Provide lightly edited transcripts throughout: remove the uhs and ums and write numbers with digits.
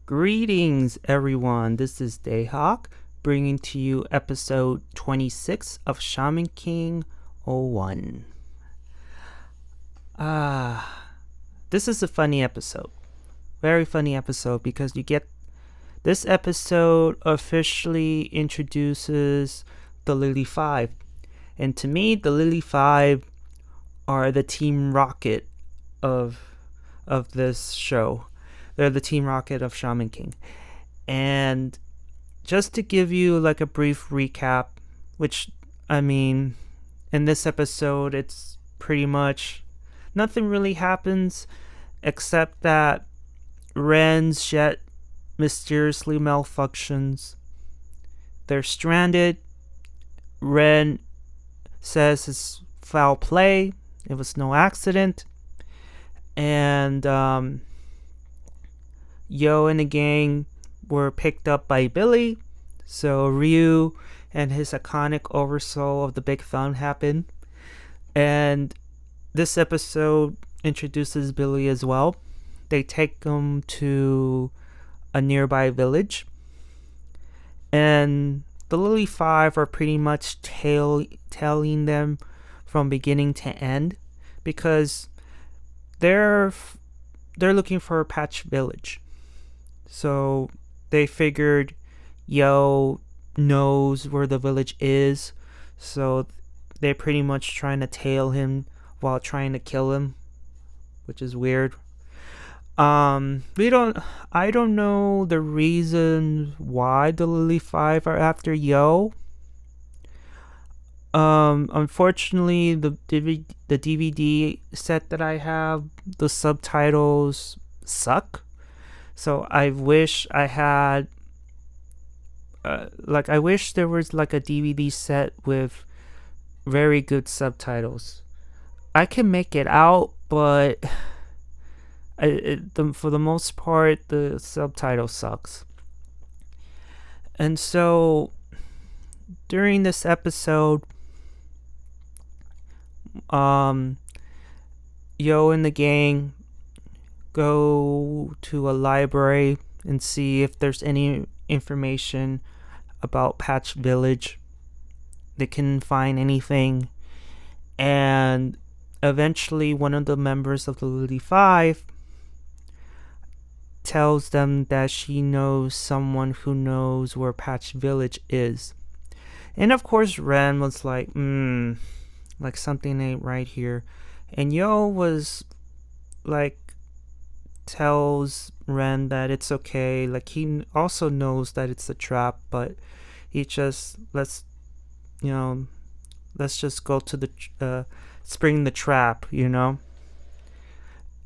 Greetings, everyone. This is Dayhawk, bringing to you episode 26 of Shaman King 01. This is a funny episode. Very funny episode because this episode officially introduces the Lilly 5. And to me, the Lilly 5 are the Team Rocket of this show. They're the Team Rocket of Shaman King. And just to give you like a brief recap, which, in this episode, it's pretty much nothing really happens except that Ren's jet mysteriously malfunctions. They're stranded. Ren says it's foul play. It was no accident. And Yo and the gang were picked up by Billy, so Ryu and his iconic oversoul of the Big Thumb happen. And this episode introduces Billy as well. They take him to a nearby village, and the Lilly 5 are pretty much tailing them from beginning to end because they're looking for a patch village. So they figured Yo knows where the village is, so they're pretty much trying to tail him while trying to kill him, which is weird. I don't know the reason why the Lilly 5 are after Yo. Unfortunately, the DVD set that I have, the subtitles suck. So I wish I had, I wish there was like a DVD set with very good subtitles. I can make it out, but for the most part, the subtitle sucks. And so during this episode, Yo and the gang go to a library and see if there's any information about Patch Village. They couldn't find anything, and eventually one of the members of the Lilly 5 tells them that she knows someone who knows where Patch Village is. And of course Ren was like something ain't right here. And Yo was like, tells Ren that it's okay. Like, he also knows that it's a trap, but he just let's just go to the spring the trap,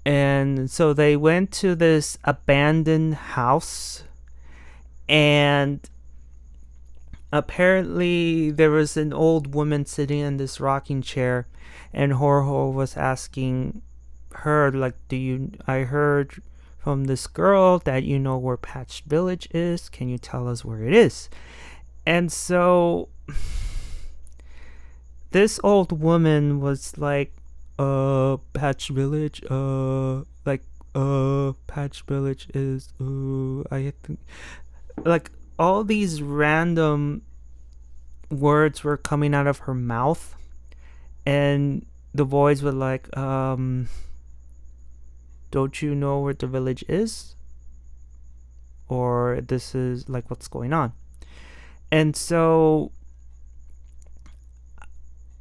And so they went to this abandoned house, and apparently there was an old woman sitting in this rocking chair, and Horho was asking her, like, I heard from this girl that you know where Patch Village is. Can you tell us where it is? And so this old woman was like, Patch Village, Patch Village is, I think, like, all these random words were coming out of her mouth, and the boys were like, don't you know where the village is? Or this is like, what's going on? And so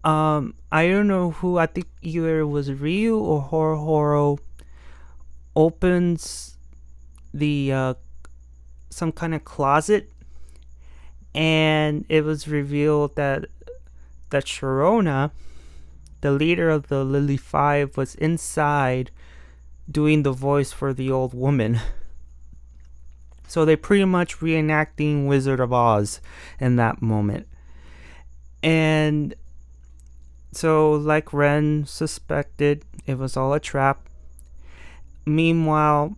I don't know who, I think either it was Ryu or Horo opens the some kind of closet, and it was revealed that Sharona, the leader of the Lilly 5, was inside doing the voice for the old woman. So they pretty much reenacting Wizard of Oz in that moment. And so, like Ren suspected, it was all a trap. Meanwhile,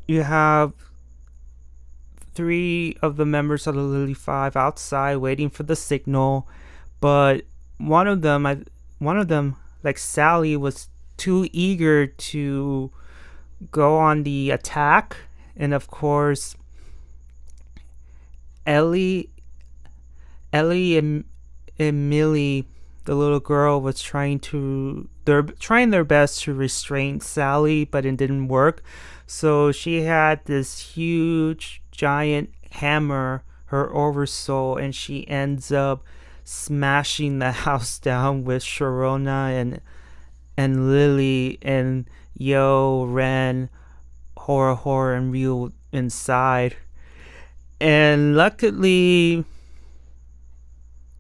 you have 3 of the members of the Lilly 5 outside waiting for the signal, but one of them, like Sally, was too eager to go on the attack And of course, Ellie and Millie, the little girl, was they're trying their best to restrain Sally, but it didn't work. So she had this huge giant hammer, her oversoul, and she ends up smashing the house down with Sharona and Lilly and Yo, Ren, Horror, and Ryu inside. And luckily,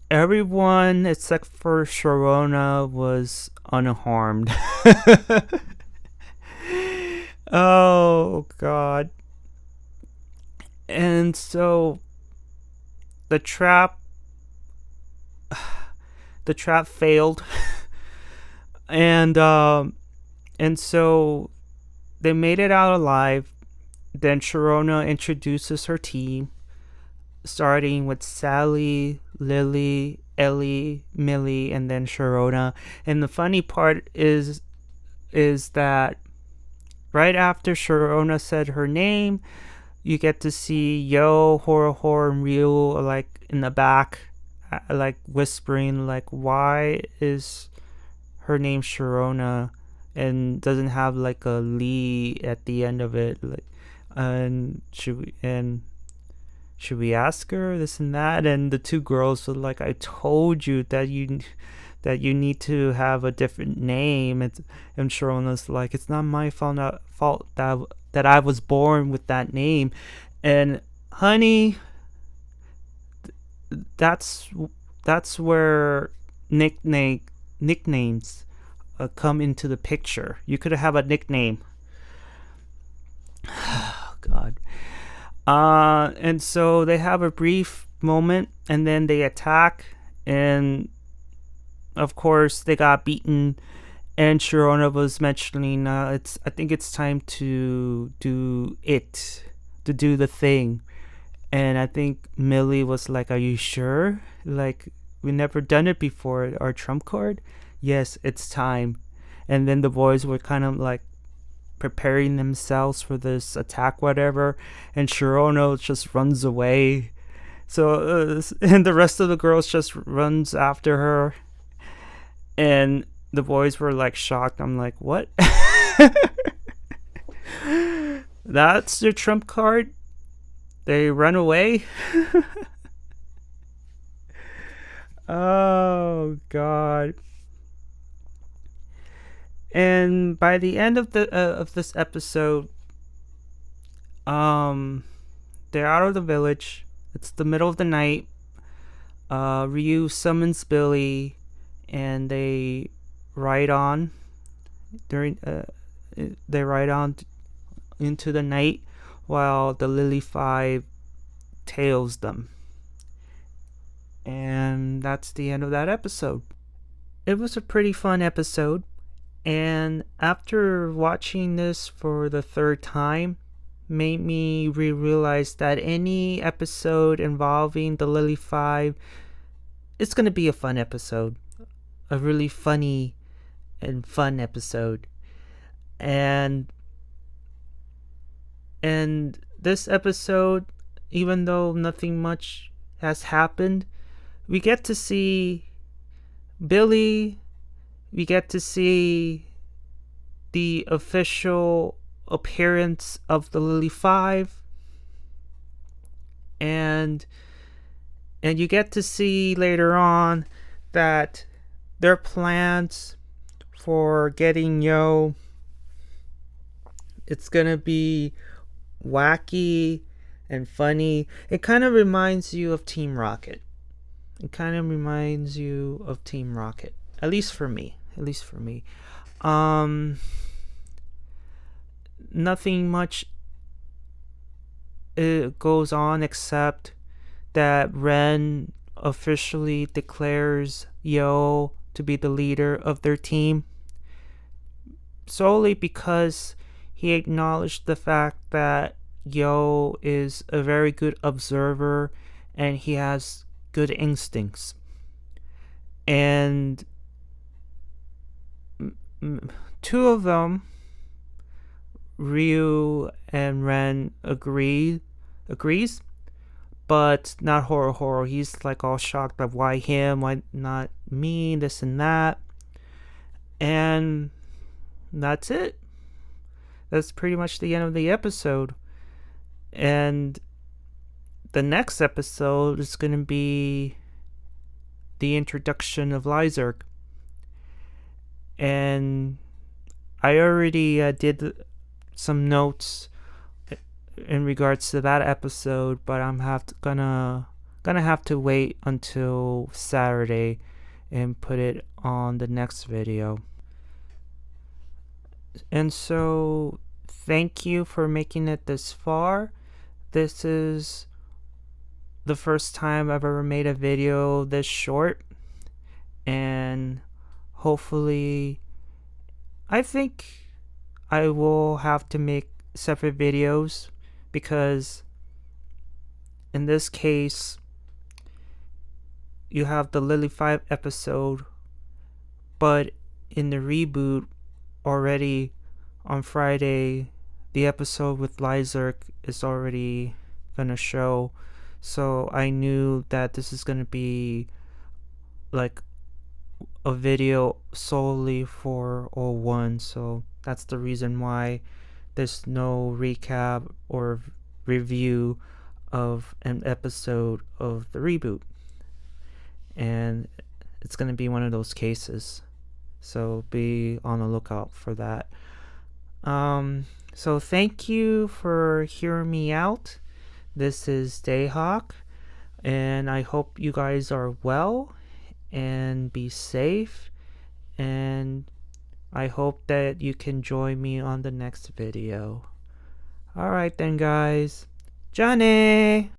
everyone except for Sharona was unharmed. Oh god. And so the trap failed. And so they made it out alive. Then Sharona introduces her team, starting with Sally, Lilly, Ellie, Millie, and then Sharona. And the funny part is that right after Sharona said her name, you get to see Yo, Horror, and Ryu like in the back, like whispering, like, why is her name Sharona and doesn't have like a Lee at the end of it? Like, and should we ask her this and that? And the two girls were like, I told you that you need to have a different name. And Sharona's like, it's not my fault that I was born with that name. And honey, that's where nicknames come into the picture. You could have a nickname. Oh, God. And so they have a brief moment, and then they attack, and of course they got beaten. And Sharona was mentioning, I think it's time to do the thing. And I think Millie was like, are you sure? Like, we never done it before. Our trump card? Yes, it's time. And then the boys were kind of like preparing themselves for this attack, whatever. And Sharona just runs away. So, and the rest of the girls just runs after her. And the boys were like shocked. I'm like, what? That's your trump card? They run away? Oh god. And by the end of this episode, they're out of the village. It's the middle of the night. Ryu summons Billy, and they ride on into the night while the Lilly 5 tails them. And that's the end of that episode. It was a pretty fun episode, and after watching this for the third time, made me realize that any episode involving the Lilly 5, it's going to be a fun episode. A really funny and fun episode. And this episode, even though nothing much has happened, we get to see Billy, we get to see the official appearance of the Lilly 5, and you get to see later on that their plans for getting Yo, it's gonna be wacky and funny. It kind of reminds you of Team Rocket. At least for me. Nothing much goes on except that Ren officially declares Yo to be the leader of their team, solely because he acknowledged the fact that Yo is a very good observer and he has good instincts. And two of them, Ryu and Ren agrees, but not Horo. He's like all shocked of why him, why not me, this and that. And that's it. That's pretty much the end of the episode. And the next episode is going to be the introduction of Lyserg. And I already did some notes in regards to that episode, but I'm gonna have to wait until Saturday and put it on the next video. And so thank you for making it this far. This is the first time I've ever made a video this short, and hopefully I think I will have to make separate videos, because in this case you have the Lilly 5 episode, but in the reboot already on Friday the episode with Lyserg is already gonna show. So I knew that this is gonna be like a video solely for 01, so that's the reason why there's no recap or review of an episode of the reboot. And it's going to be one of those cases, so be on the lookout for that. So thank you for hearing me out. This is Dayhawk, and I hope you guys are well and be safe, and I hope that you can join me on the next video. Alright then, guys. Johnny!